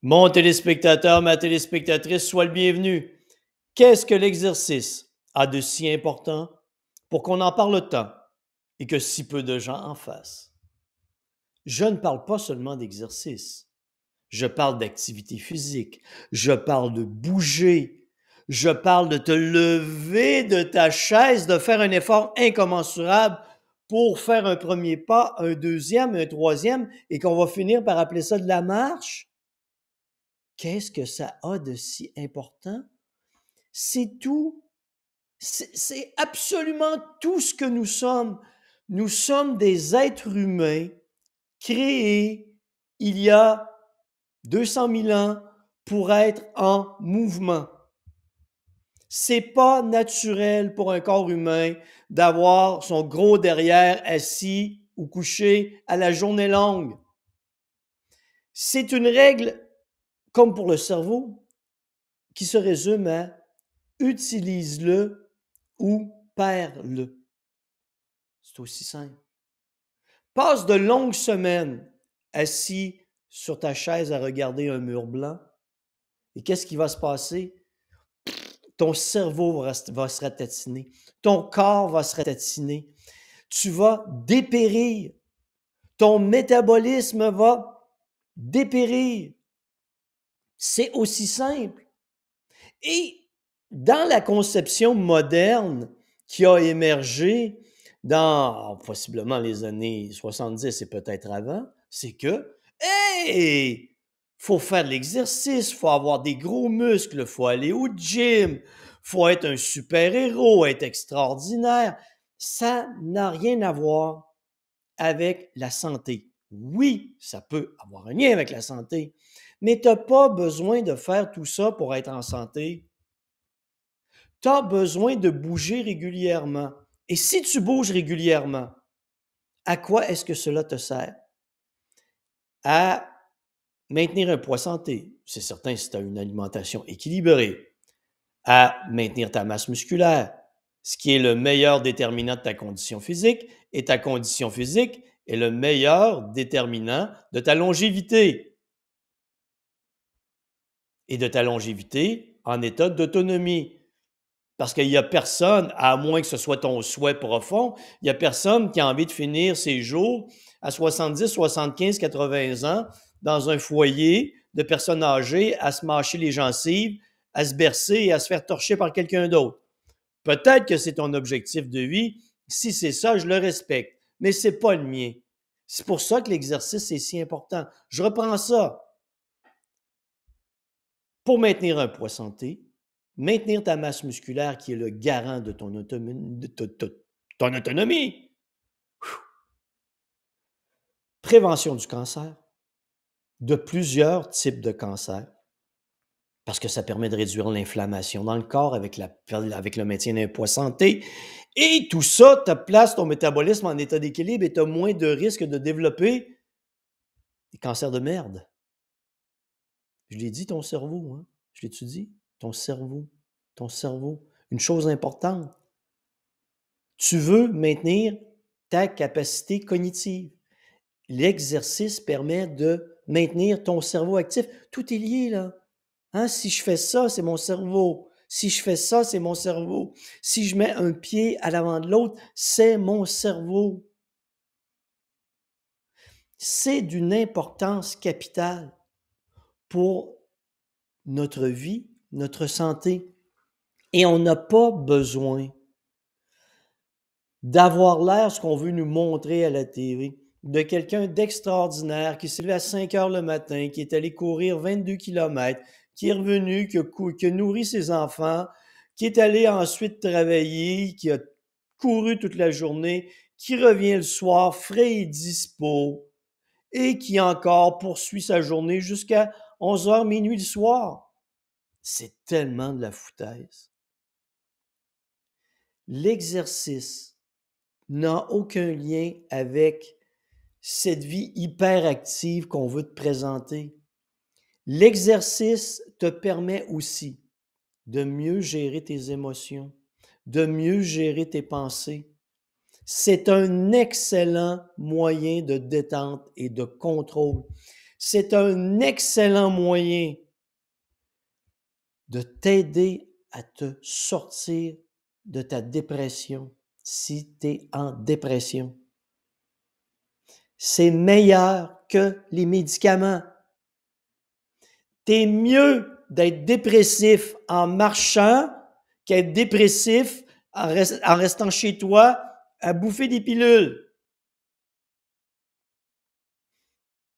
Mon téléspectateur, ma téléspectatrice, sois le bienvenu. Qu'est-ce que l'exercice a de si important pour qu'on en parle tant et que si peu de gens en fassent? Je ne parle pas seulement d'exercice. Je parle d'activité physique. Je parle de bouger. Je parle de te lever de ta chaise, de faire un effort incommensurable pour faire un premier pas, un deuxième, un troisième, et qu'on va finir par appeler ça de la marche. Qu'est-ce que ça a de si important? C'est tout. C'est absolument tout ce que nous sommes. Nous sommes des êtres humains créés il y a 200 000 ans pour être en mouvement. C'est pas naturel pour un corps humain d'avoir son gros derrière assis ou couché à la journée longue. C'est une règle, comme pour le cerveau, qui se résume à utilise-le ou perds-le. C'est aussi simple. Passe de longues semaines assis sur ta chaise à regarder un mur blanc et qu'est-ce qui va se passer? Ton cerveau va se ratatiner, ton corps va se ratatiner, tu vas dépérir, ton métabolisme va dépérir. C'est aussi simple. Et dans la conception moderne qui a émergé dans possiblement les années 70 et peut-être avant, c'est que, hey, faut faire de l'exercice, faut avoir des gros muscles, faut aller au gym, faut être un super-héros, être extraordinaire. Ça n'a rien à voir avec la santé. Oui, ça peut avoir un lien avec la santé, mais tu n'as pas besoin de faire tout ça pour être en santé. Tu as besoin de bouger régulièrement. Et si tu bouges régulièrement, à quoi est-ce que cela te sert? À maintenir un poids santé, c'est certain si tu as une alimentation équilibrée, à maintenir ta masse musculaire, ce qui est le meilleur déterminant de ta condition physique, et ta condition physique est le meilleur déterminant de ta longévité et de ta longévité en état d'autonomie. Parce qu'il n'y a personne, à moins que ce soit ton souhait profond, il n'y a personne qui a envie de finir ses jours à 70, 75, 80 ans dans un foyer de personnes âgées à se mâcher les gencives, à se bercer et à se faire torcher par quelqu'un d'autre. Peut-être que c'est ton objectif de vie. Si c'est ça, je le respecte. Mais ce n'est pas le mien. C'est pour ça que l'exercice est si important. Je reprends ça. Pour maintenir un poids santé, maintenir ta masse musculaire qui est le garant de ton autonomie. Prévention du cancer, de plusieurs types de cancers, parce que ça permet de réduire l'inflammation dans le corps avec le maintien d'un poids santé. Et tout ça te place ton métabolisme en état d'équilibre et tu as moins de risques de développer des cancers de merde. Je l'ai dit, ton cerveau, hein? Je l'ai-tu dit? Ton cerveau. Ton cerveau. Une chose importante. Tu veux maintenir ta capacité cognitive. L'exercice permet de maintenir ton cerveau actif. Tout est lié, là. Hein? Si je fais ça, c'est mon cerveau. Si je fais ça, c'est mon cerveau. Si je mets un pied à l'avant de l'autre, c'est mon cerveau. C'est d'une importance capitale pour notre vie, notre santé. Et on n'a pas besoin d'avoir l'air ce qu'on veut nous montrer à la TV, de quelqu'un d'extraordinaire qui s'est levé à 5 heures le matin, qui est allé courir 22 kilomètres, qui est revenu, qui a nourri ses enfants, qui est allé ensuite travailler, qui a couru toute la journée, qui revient le soir frais et dispo, et qui encore poursuit sa journée jusqu'à 11 heures, minuit le soir. C'est tellement de la foutaise. L'exercice n'a aucun lien avec cette vie hyperactive qu'on veut te présenter. L'exercice te permet aussi de mieux gérer tes émotions, de mieux gérer tes pensées. C'est un excellent moyen de détente et de contrôle. C'est un excellent moyen de t'aider à te sortir de ta dépression si tu es en dépression. C'est meilleur que les médicaments. T'es mieux d'être dépressif en marchant qu'être dépressif en restant chez toi à bouffer des pilules.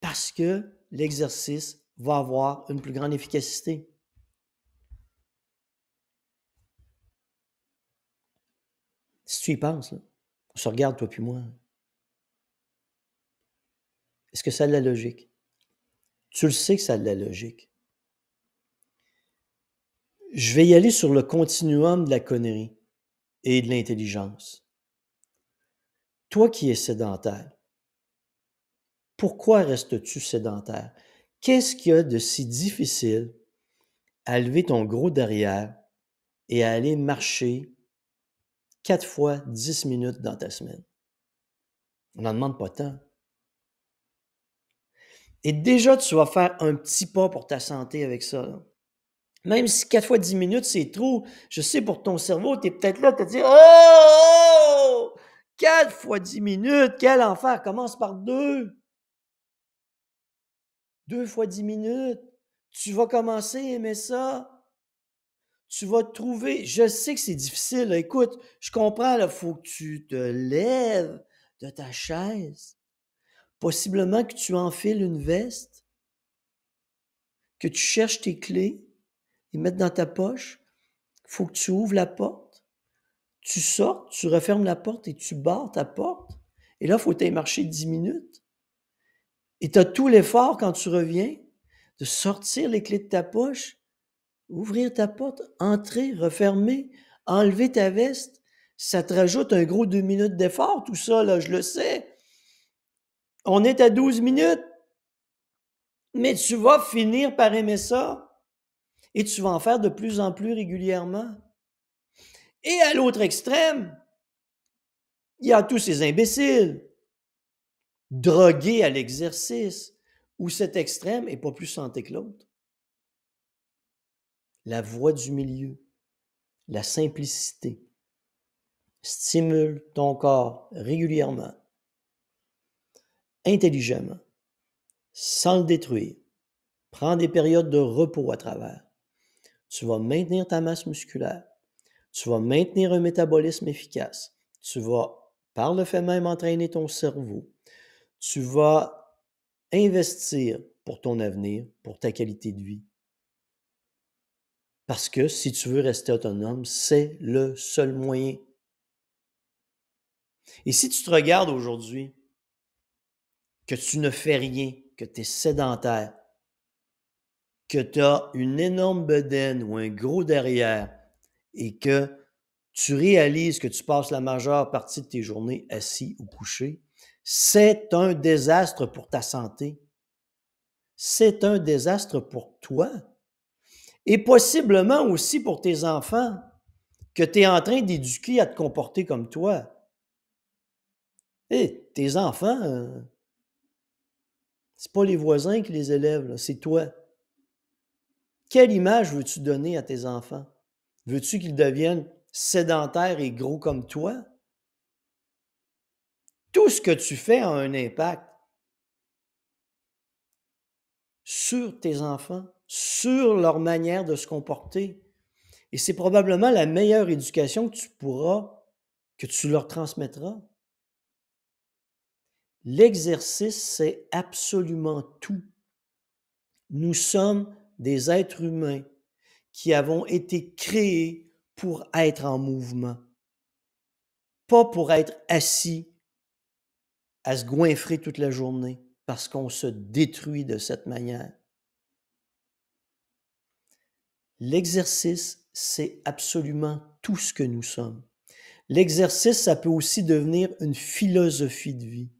Parce que l'exercice va avoir une plus grande efficacité. Si tu y penses, là, on se regarde, toi puis moi. Est-ce que ça a de la logique? Tu le sais que ça a de la logique. Je vais y aller sur le continuum de la connerie et de l'intelligence. Toi qui es sédentaire, pourquoi restes-tu sédentaire? Qu'est-ce qu'il y a de si difficile à lever ton gros derrière et à aller marcher 4 fois 10 minutes dans ta semaine? On n'en demande pas tant. Et déjà, tu vas faire un petit pas pour ta santé avec ça, là. Même si 4 fois 10 minutes, c'est trop, je sais pour ton cerveau, tu es peut-être là, tu te dis « Oh! 4 fois 10 minutes, quel enfer! Commence par 2. 2 fois 10 minutes. Tu vas commencer à aimer ça. Tu vas trouver... Je sais que c'est difficile, là. Écoute, je comprends, il faut que tu te lèves de ta chaise. Possiblement que tu enfiles une veste, que tu cherches tes clés, les mettre dans ta poche. Il faut que tu ouvres la porte. Tu sortes, tu refermes la porte et tu barres ta porte. Et là, il faut que tu ailles marcher 10 minutes. Et tu as tout l'effort quand tu reviens de sortir les clés de ta poche, ouvrir ta porte, entrer, refermer, enlever ta veste. Ça te rajoute un gros 2 minutes d'effort, tout ça, là, je le sais. On est à 12 minutes. Mais tu vas finir par aimer ça. Et tu vas en faire de plus en plus régulièrement. Et à l'autre extrême, il y a tous ces imbéciles, drogués à l'exercice, où cet extrême n'est pas plus santé que l'autre. La voie du milieu, la simplicité. Stimule ton corps régulièrement, intelligemment, sans le détruire. Prends des périodes de repos à travers. Tu vas maintenir ta masse musculaire. Tu vas maintenir un métabolisme efficace. Tu vas, par le fait même, entraîner ton cerveau. Tu vas investir pour ton avenir, pour ta qualité de vie. Parce que si tu veux rester autonome, c'est le seul moyen. Et si tu te regardes aujourd'hui, que tu ne fais rien, que tu es sédentaire, que tu as une énorme bedaine ou un gros derrière et que tu réalises que tu passes la majeure partie de tes journées assis ou couché, c'est un désastre pour ta santé. C'est un désastre pour toi et possiblement aussi pour tes enfants que tu es en train d'éduquer à te comporter comme toi. Hé, tes enfants, c'est pas les voisins qui les élèvent, là, c'est toi. Quelle image veux-tu donner à tes enfants? Veux-tu qu'ils deviennent sédentaires et gros comme toi? Tout ce que tu fais a un impact sur tes enfants, sur leur manière de se comporter. Et c'est probablement la meilleure éducation que tu leur transmettras. L'exercice, c'est absolument tout. Nous sommes des êtres humains qui avons été créés pour être en mouvement, pas pour être assis à se goinfrer toute la journée parce qu'on se détruit de cette manière. L'exercice, c'est absolument tout ce que nous sommes. L'exercice, ça peut aussi devenir une philosophie de vie.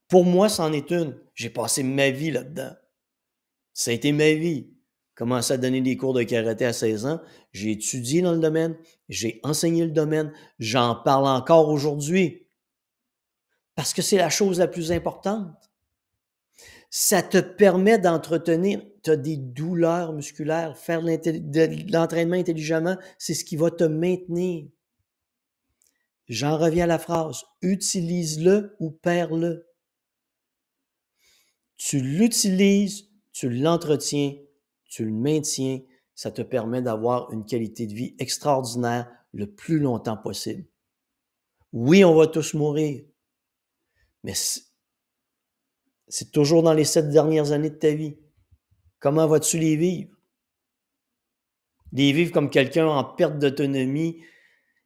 Pour moi, c'en est une. J'ai passé ma vie là-dedans. Ça a été ma vie. Commencé à donner des cours de karaté à 16 ans. J'ai étudié dans le domaine. J'ai enseigné le domaine. J'en parle encore aujourd'hui. Parce que c'est la chose la plus importante. Ça te permet d'entretenir, tu as des douleurs musculaires, faire de l'entraînement intelligemment, c'est ce qui va te maintenir. J'en reviens à la phrase, utilise-le ou perds-le. Tu l'utilises, tu l'entretiens, tu le maintiens, ça te permet d'avoir une qualité de vie extraordinaire le plus longtemps possible. Oui, on va tous mourir, mais c'est toujours dans les 7 dernières années de ta vie. Comment vas-tu les vivre? Les vivre comme quelqu'un en perte d'autonomie,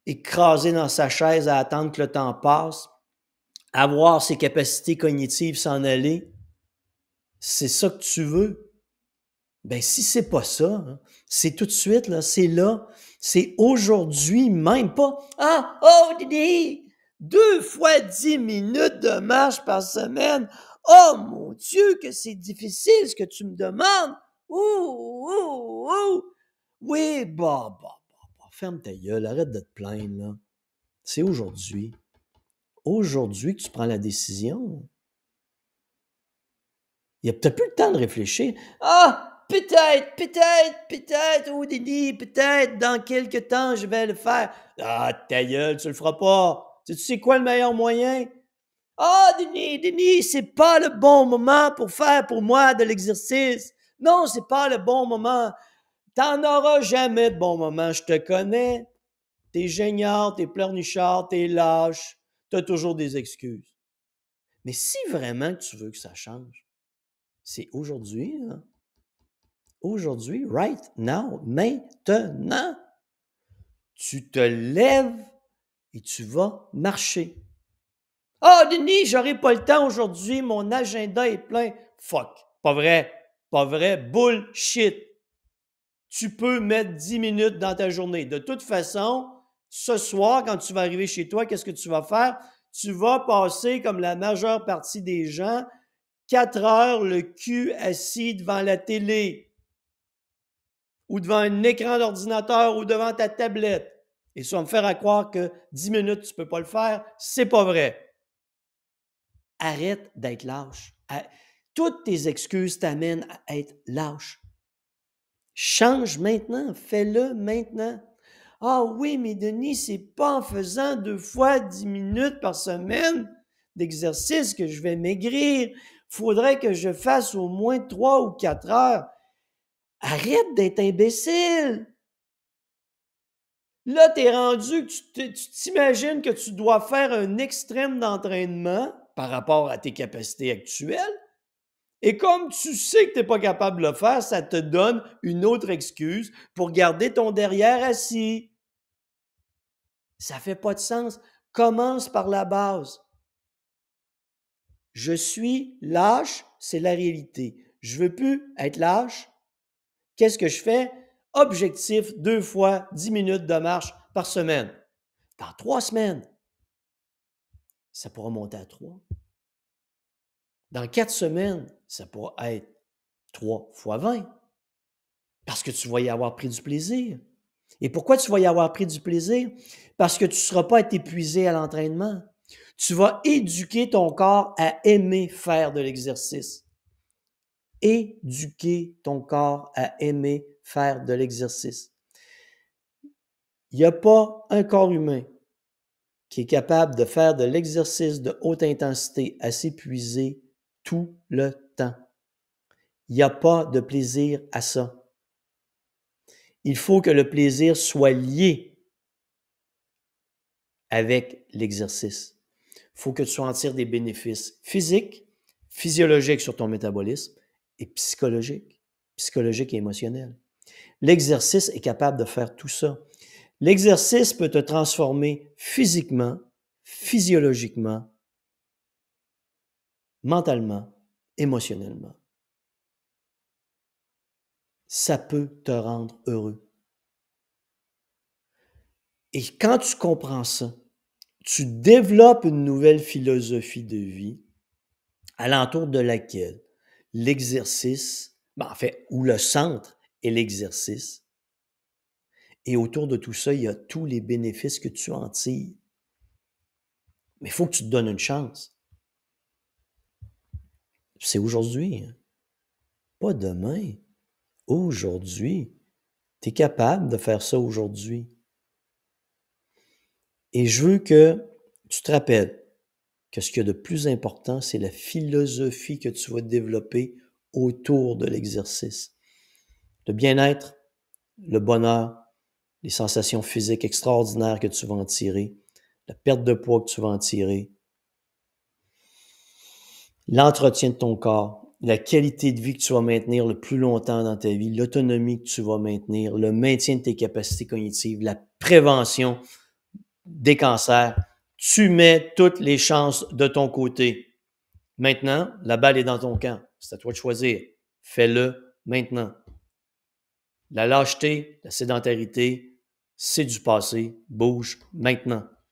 écrasé dans sa chaise à attendre que le temps passe, avoir ses capacités cognitives s'en aller, c'est ça que tu veux? Ben, si c'est pas ça, hein, c'est tout de suite, là, c'est aujourd'hui, même pas. Ah, oh, Didi, 2 fois 10 minutes de marche par semaine. Oh mon Dieu, que c'est difficile ce que tu me demandes. Ouh, ouh, ouh. Oui, ferme ta gueule, arrête de te plaindre, là. C'est aujourd'hui. Aujourd'hui que tu prends la décision. Il n'y a peut-être plus le temps de réfléchir. Ah, peut-être, oh Didi, peut-être, dans quelques temps, je vais le faire. Ah, ta gueule, tu le feras pas. Tu sais quoi le meilleur moyen? Ah, Denis, c'est pas le bon moment pour faire pour moi de l'exercice. Non, c'est pas le bon moment. T'en auras jamais de bon moment, je te connais. T'es génial, t'es pleurnichard, t'es lâche. T'as toujours des excuses. Mais si vraiment tu veux que ça change, c'est aujourd'hui, hein? Aujourd'hui, right now, maintenant. Tu te lèves et tu vas marcher. Ah, oh, Denis, j'aurai pas le temps aujourd'hui, mon agenda est plein. Fuck, pas vrai, pas vrai, bullshit. Tu peux mettre 10 minutes dans ta journée. De toute façon, ce soir, quand tu vas arriver chez toi, qu'est-ce que tu vas faire? Tu vas passer, comme la majeure partie des gens, 4 heures le cul assis devant la télé ou devant un écran d'ordinateur ou devant ta tablette. Et ça va me faire croire que 10 minutes, tu ne peux pas le faire. C'est pas vrai. Arrête d'être lâche. Toutes tes excuses t'amènent à être lâche. Change maintenant, fais-le maintenant. Ah oui, mais Denis, c'est pas en faisant 2 fois 10 minutes par semaine d'exercice que je vais maigrir. Faudrait que je fasse au moins 3 ou 4 heures. Arrête d'être imbécile. Là, t'es rendu que tu t'imagines que tu dois faire un extrême d'entraînement par rapport à tes capacités actuelles. Et comme tu sais que tu n'es pas capable de le faire, ça te donne une autre excuse pour garder ton derrière assis. Ça ne fait pas de sens. Commence par la base. Je suis lâche, c'est la réalité. Je ne veux plus être lâche. Qu'est-ce que je fais? Objectif 2 fois 10 minutes de marche par semaine. Dans 3 semaines, ça pourra monter à 3. Dans 4 semaines, ça pourra être 3 fois 20. Parce que tu vas y avoir pris du plaisir. Et pourquoi tu vas y avoir pris du plaisir? Parce que tu ne seras pas épuisé à l'entraînement. Tu vas éduquer ton corps à aimer faire de l'exercice. Éduquer ton corps à aimer faire de l'exercice. Il n'y a pas un corps humain qui est capable de faire de l'exercice de haute intensité à s'épuiser tout le temps. Il n'y a pas de plaisir à ça. Il faut que le plaisir soit lié avec l'exercice. Il faut que tu en tires des bénéfices physiques, physiologiques sur ton métabolisme et psychologiques et émotionnels. L'exercice est capable de faire tout ça. L'exercice peut te transformer physiquement, physiologiquement, mentalement, émotionnellement. Ça peut te rendre heureux. Et quand tu comprends ça, tu développes une nouvelle philosophie de vie alentour de laquelle l'exercice, ou le centre est l'exercice. Et autour de tout ça, il y a tous les bénéfices que tu en tires. Mais il faut que tu te donnes une chance. C'est aujourd'hui, hein, pas demain. Aujourd'hui. Tu es capable de faire ça aujourd'hui. Et je veux que tu te rappelles que ce qu'il y a de plus important, c'est la philosophie que tu vas développer autour de l'exercice. Le bien-être, le bonheur, les sensations physiques extraordinaires que tu vas en tirer, la perte de poids que tu vas en tirer, l'entretien de ton corps, la qualité de vie que tu vas maintenir le plus longtemps dans ta vie, l'autonomie que tu vas maintenir, le maintien de tes capacités cognitives, la prévention des cancers. Tu mets toutes les chances de ton côté. Maintenant, la balle est dans ton camp. C'est à toi de choisir. Fais-le maintenant. La lâcheté, la sédentarité, c'est du passé. Bouge maintenant.